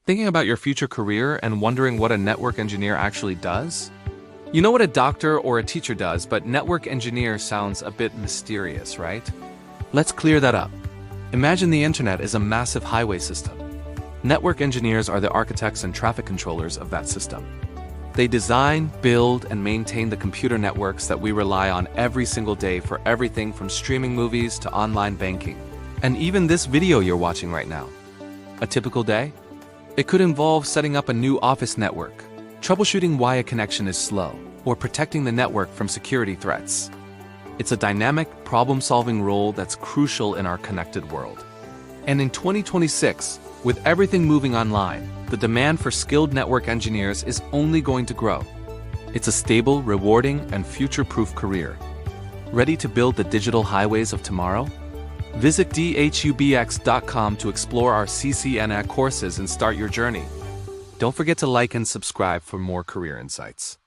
Thinking about your future career and wondering what a network engineer actually does? You know what a doctor or a teacher does, but network engineer sounds a bit mysterious, right? Let's clear that up. Imagine the internet is a massive highway system. Network engineers are the architects and traffic controllers of that system. They design, build, and maintain the computer networks that we rely on every single day for everything from streaming movies to online banking. And even this video you're watching right now. A typical day? It could involve setting up a new office network, troubleshooting why a connection is slow, or protecting the network from security threats. It's a dynamic, problem-solving role that's crucial in our connected world. And in 2026, with everything moving online, the demand for skilled network engineers is only going to grow. It's a stable, rewarding, and future-proof career. Ready to build the digital highways of tomorrow? Visit dhubx.com to explore our CCNA courses and start your journey. Don't forget to like and subscribe for more career insights.